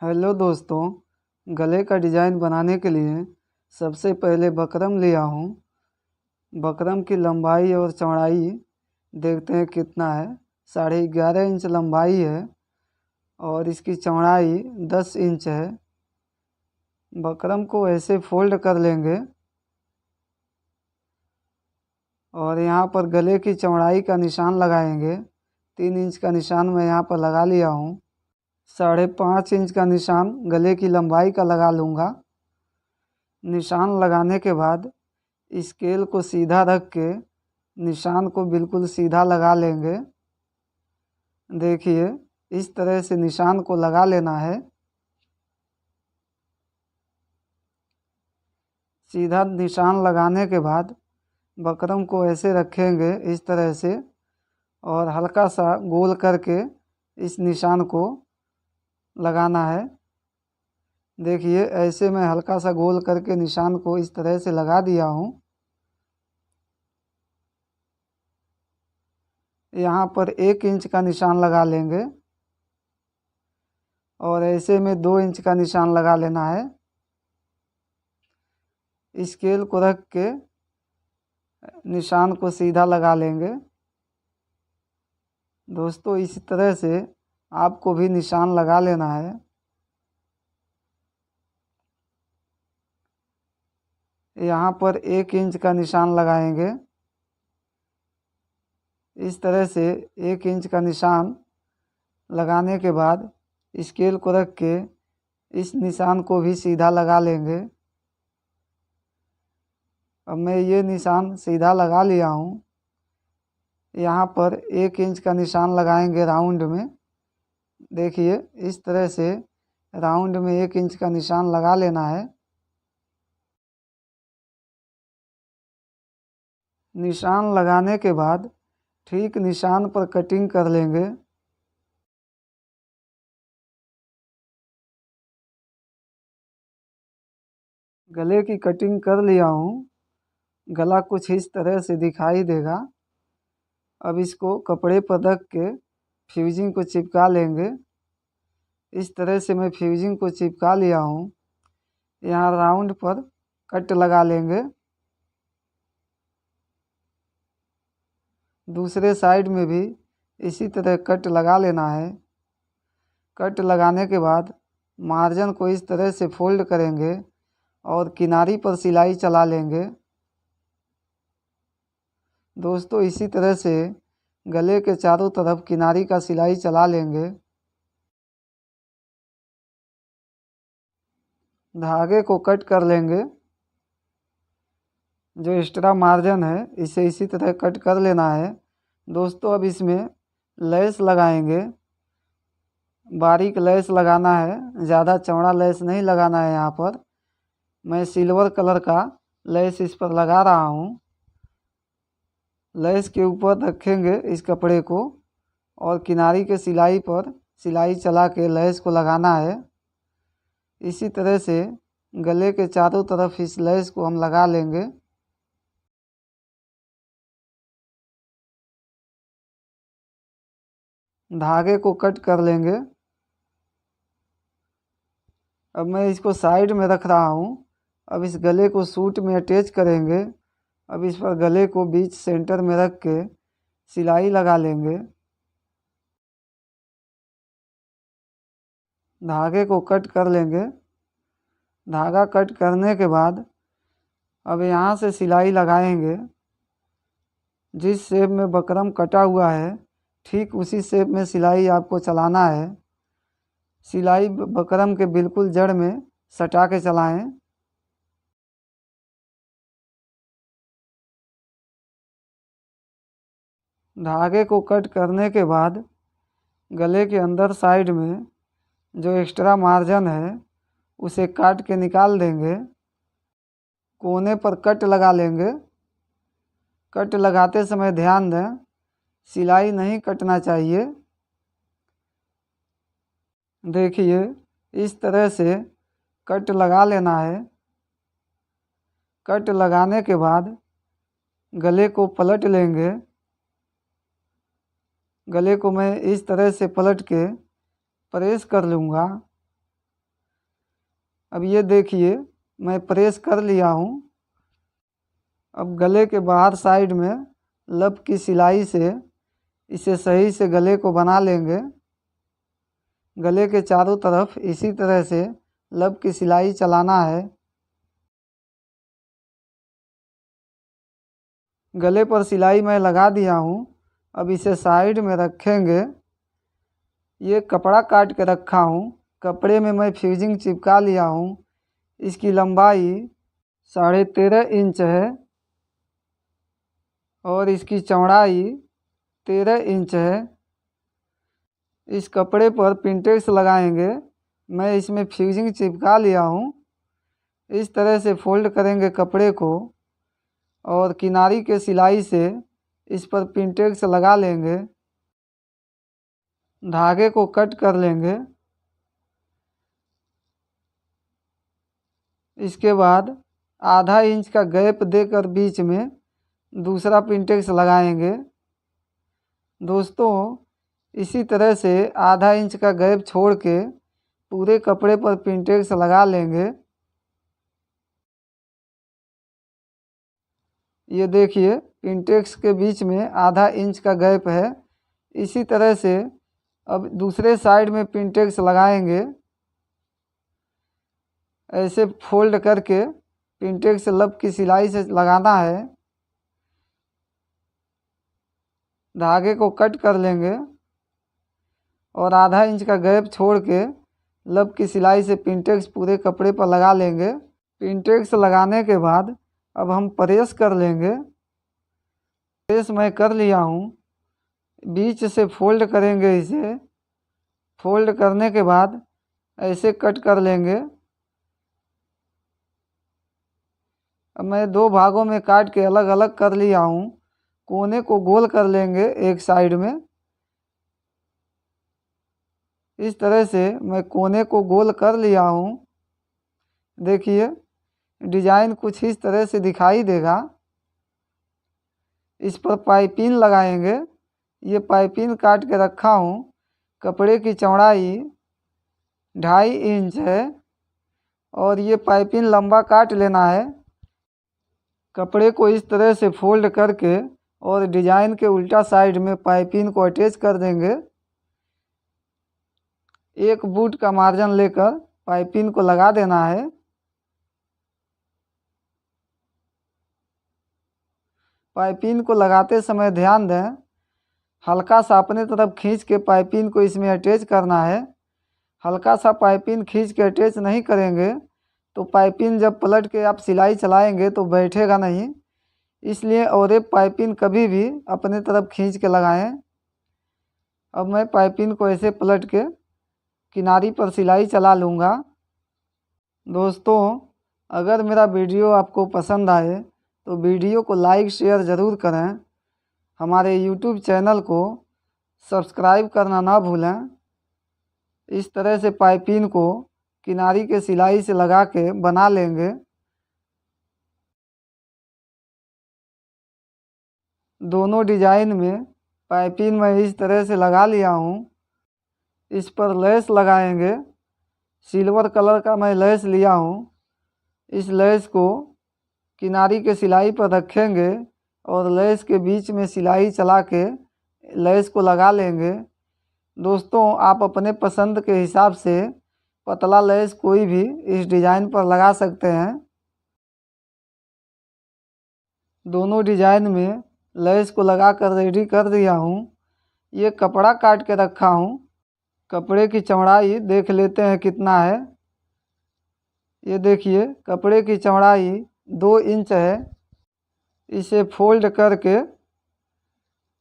Hello दोस्तों, गले का डिज़ाइन बनाने के लिए सबसे पहले बकरम लिया हूँ। बकरम की लंबाई और चौड़ाई देखते हैं कितना है। 11.5 इंच लंबाई है और इसकी चौड़ाई 10 इंच है। बकरम को ऐसे फोल्ड कर लेंगे और यहाँ पर गले की चौड़ाई का निशान लगाएंगे। 3 इंच का निशान मैं यहाँ पर लगा लिया हूँ। 5.5 इंच का निशान गले की लंबाई का लगा लूँगा। निशान लगाने के बाद स्केल को सीधा रख के निशान को बिल्कुल सीधा लगा लेंगे। देखिए, इस तरह से निशान को लगा लेना है। सीधा निशान लगाने के बाद बकरम को ऐसे रखेंगे इस तरह से और हल्का सा गोल करके इस निशान को लगाना है। देखिए, ऐसे मैं हल्का सा गोल करके निशान को इस तरह से लगा दिया हूँ। यहाँ पर 1 इंच का निशान लगा लेंगे और ऐसे में 2 इंच का निशान लगा लेना है। स्केल को रख के निशान को सीधा लगा लेंगे। दोस्तों, इस तरह से आपको भी निशान लगा लेना है। यहाँ पर 1 इंच का निशान लगाएंगे। इस तरह से 1 इंच का निशान लगाने के बाद स्केल को रख के इस निशान को भी सीधा लगा लेंगे। अब मैं ये निशान सीधा लगा लिया हूँ। यहाँ पर 1 इंच का निशान लगाएंगे राउंड में। देखिए, इस तरह से राउंड में 1 इंच का निशान लगा लेना है। निशान लगाने के बाद ठीक निशान पर कटिंग कर लेंगे। गले की कटिंग कर लिया हूँ। गला कुछ इस तरह से दिखाई देगा। अब इसको कपड़े पर रख के फ्यूजिंग को चिपका लेंगे। इस तरह से मैं फ्यूजिंग को चिपका लिया हूँ। यहाँ राउंड पर कट लगा लेंगे। दूसरे साइड में भी इसी तरह कट लगा लेना है। कट लगाने के बाद मार्जिन को इस तरह से फोल्ड करेंगे और किनारी पर सिलाई चला लेंगे। दोस्तों, इसी तरह से गले के चारों तरफ किनारी का सिलाई चला लेंगे। धागे को कट कर लेंगे। जो एक्स्ट्रा मार्जिन है इसे इसी तरह कट कर लेना है। दोस्तों, अब इसमें लेस लगाएंगे। बारीक लेस लगाना है, ज़्यादा चौड़ा लेस नहीं लगाना है। यहाँ पर मैं सिल्वर कलर का लेस इस पर लगा रहा हूँ। लेस के ऊपर रखेंगे इस कपड़े को और किनारी के सिलाई पर सिलाई चला के लेस को लगाना है। इसी तरह से गले के चारों तरफ इस लेस को हम लगा लेंगे। धागे को कट कर लेंगे। अब मैं इसको साइड में रख रहा हूँ। अब इस गले को सूट में अटैच करेंगे। अब इस पर गले को बीच सेंटर में रख के सिलाई लगा लेंगे। धागे को कट कर लेंगे। धागा कट करने के बाद अब यहाँ से सिलाई लगाएंगे। जिस शेप में बकरम कटा हुआ है ठीक उसी शेप में सिलाई आपको चलाना है। सिलाई बकरम के बिल्कुल जड़ में सटा के चलाएं। धागे को कट करने के बाद गले के अंदर साइड में जो एक्स्ट्रा मार्जिन है उसे काट के निकाल देंगे। कोने पर कट लगा लेंगे। कट लगाते समय ध्यान दें, सिलाई नहीं कटना चाहिए। देखिए, इस तरह से कट लगा लेना है। कट लगाने के बाद गले को पलट लेंगे। गले को मैं इस तरह से पलट के प्रेस कर लूँगा। अब ये देखिए मैं प्रेस कर लिया हूँ। अब गले के बाहर साइड में लब की सिलाई से इसे सही से गले को बना लेंगे। गले के चारों तरफ इसी तरह से लब की सिलाई चलाना है। गले पर सिलाई मैं लगा दिया हूँ। अब इसे साइड में रखेंगे। ये कपड़ा काट के रखा हूँ। कपड़े में मैं फ्यूजिंग चिपका लिया हूँ। इसकी लंबाई 13.5 इंच है और इसकी चौड़ाई 13 इंच है। इस कपड़े पर पिंटेक्स लगाएंगे। मैं इसमें फ्यूजिंग चिपका लिया हूँ। इस तरह से फोल्ड करेंगे कपड़े को और किनारी के सिलाई से इस पर पिंटेक्स लगा लेंगे। धागे को कट कर लेंगे। इसके बाद आधा इंच का गैप देकर बीच में दूसरा पिंटेक्स लगाएंगे। दोस्तों इसी तरह से आधा इंच का गैप छोड़ के पूरे कपड़े पर पिंटेक्स लगा लेंगे। ये देखिए पिंटेक्स के बीच में आधा इंच का गैप है। इसी तरह से अब दूसरे साइड में पिंटेक्स लगाएंगे। ऐसे फोल्ड करके पिंटेक्स लब की सिलाई से लगाना है। धागे को कट कर लेंगे और आधा इंच का गैप छोड़ के लब की सिलाई से पिंटेक्स पूरे कपड़े पर लगा लेंगे। पिंटेक्स लगाने के बाद अब हम प्रेस कर लेंगे। प्रेस मैं कर लिया हूँ। बीच से फोल्ड करेंगे इसे। फोल्ड करने के बाद ऐसे कट कर लेंगे। अब मैं 2 भागों में काट के अलग अलग कर लिया हूँ। कोने को गोल कर लेंगे एक साइड में। इस तरह से मैं कोने को गोल कर लिया हूँ। देखिए डिजाइन कुछ इस तरह से दिखाई देगा। इस पर पाइपिंग लगाएंगे। ये पाइपिंग काट के रखा हूँ। कपड़े की चौड़ाई 2.5 इंच है और ये पाइपिंग लंबा काट लेना है। कपड़े को इस तरह से फोल्ड करके और डिजाइन के उल्टा साइड में पाइपिंग को अटैच कर देंगे। 1 बूट का मार्जिन लेकर पाइपिंग को लगा देना है। पाइपिंग को लगाते समय ध्यान दें, हल्का सा अपने तरफ खींच के पाइपिंग को इसमें अटैच करना है। हल्का सा पाइपिंग खींच के अटैच नहीं करेंगे तो पाइपिंग जब पलट के आप सिलाई चलाएंगे तो बैठेगा नहीं। इसलिए और एक पाइपिंग कभी भी अपने तरफ खींच के लगाएं। अब मैं पाइपिंग को ऐसे पलट के किनारी पर सिलाई चला लूँगा। दोस्तों अगर मेरा वीडियो आपको पसंद आए तो वीडियो को लाइक शेयर ज़रूर करें। हमारे यूट्यूब चैनल को सब्सक्राइब करना ना भूलें। इस तरह से पाइपिंग को किनारी के सिलाई से लगा के बना लेंगे। दोनों डिजाइन में पाइपिंग मैं इस तरह से लगा लिया हूँ। इस पर लेस लगाएंगे। सिल्वर कलर का मैं लेस लिया हूँ। इस लेस को किनारी के सिलाई पर रखेंगे और लेस के बीच में सिलाई चला के लेस को लगा लेंगे। दोस्तों आप अपने पसंद के हिसाब से पतला लेस कोई भी इस डिज़ाइन पर लगा सकते हैं। दोनों डिजाइन में लेस को लगा कर रेडी कर दिया हूँ। ये कपड़ा काट के रखा हूँ। कपड़े की चौड़ाई देख लेते हैं कितना है। ये देखिए कपड़े की चौड़ाई 2 इंच है। इसे फोल्ड करके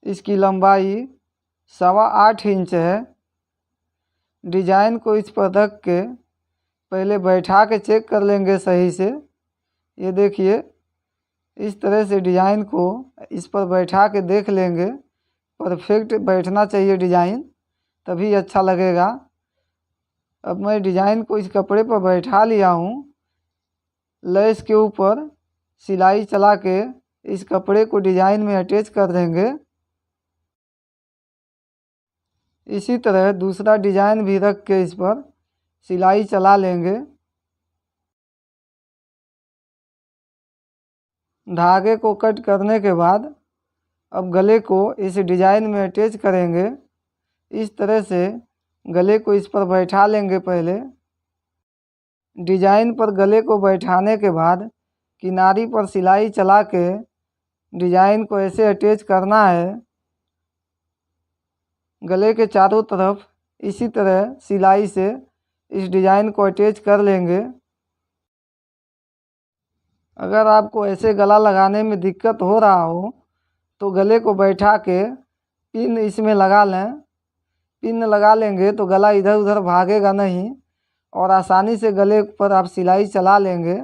इसकी लंबाई 8.25 इंच है। डिजाइन को इस पर रख के पहले बैठा के चेक कर लेंगे सही से। ये देखिए इस तरह से डिजाइन को इस पर बैठा के देख लेंगे। परफेक्ट बैठना चाहिए डिजाइन, तभी अच्छा लगेगा। अब मैं डिजाइन को इस कपड़े पर बैठा लिया हूँ। लेस के ऊपर सिलाई चला के इस कपड़े को डिजाइन में अटैच कर देंगे। इसी तरह दूसरा डिजाइन भी रख के इस पर सिलाई चला लेंगे। धागे को कट करने के बाद अब गले को इस डिजाइन में अटैच करेंगे। इस तरह से गले को इस पर बैठा लेंगे। पहले डिजाइन पर गले को बैठाने के बाद किनारी पर सिलाई चला के डिजाइन को ऐसे अटैच करना है। गले के चारों तरफ इसी तरह सिलाई से इस डिजाइन को अटैच कर लेंगे। अगर आपको ऐसे गला लगाने में दिक्कत हो रहा हो तो गले को बैठा के पिन इसमें लगा लें। पिन लगा लेंगे तो गला इधर उधर भागेगा नहीं और आसानी से गले पर आप सिलाई चला लेंगे।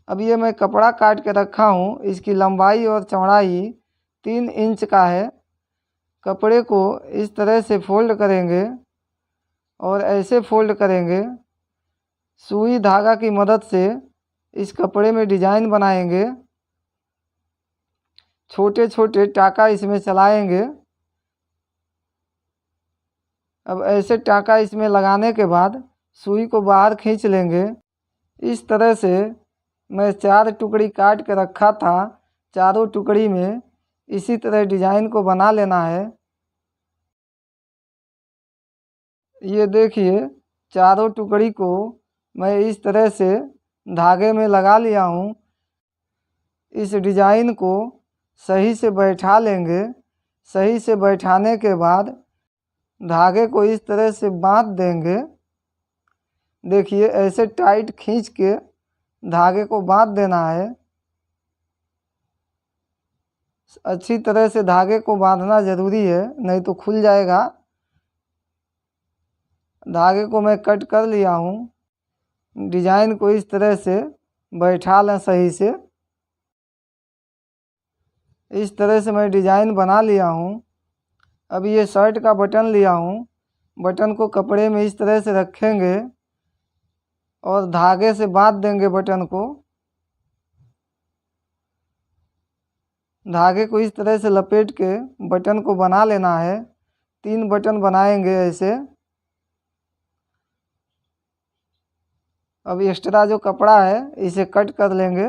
अब ये मैं कपड़ा काट के रखा हूँ। इसकी लंबाई और चौड़ाई 3 इंच का है। कपड़े को इस तरह से फोल्ड करेंगे और ऐसे फोल्ड करेंगे। सुई धागा की मदद से इस कपड़े में डिजाइन बनाएंगे। छोटे छोटे टाका इसमें चलाएंगे। अब ऐसे टाका इसमें लगाने के बाद सुई को बाहर खींच लेंगे। इस तरह से मैं 4 टुकड़ी काट के रखा था। चारों टुकड़ी में इसी तरह डिजाइन को बना लेना है। ये देखिए, चारों टुकड़ी को मैं इस तरह से धागे में लगा लिया हूँ। इस डिजाइन को सही से बैठा लेंगे। सही से बैठाने के बाद धागे को इस तरह से बांध देंगे। देखिए, ऐसे टाइट खींच के धागे को बांध देना है। अच्छी तरह से धागे को बांधना ज़रूरी है, नहीं तो खुल जाएगा। धागे को मैं कट कर लिया हूँ। डिजाइन को इस तरह से बैठा लें सही से। इस तरह से मैं डिजाइन बना लिया हूँ। अब ये शर्ट का बटन लिया हूँ। बटन को कपड़े में इस तरह से रखेंगे और धागे से बांध देंगे बटन को। धागे को इस तरह से लपेट के बटन को बना लेना है। 3 बटन बनाएंगे ऐसे। अब एक्स्ट्रा जो कपड़ा है इसे कट कर लेंगे।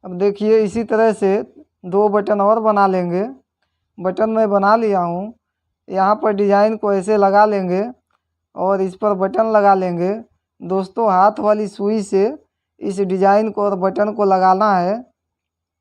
अब देखिए, इसी तरह से 2 बटन और बना लेंगे। बटन मैं बना लिया हूँ। यहाँ पर डिजाइन को ऐसे लगा लेंगे और इस पर बटन लगा लेंगे। दोस्तों, हाथ वाली सुई से इस डिजाइन को और बटन को लगाना है।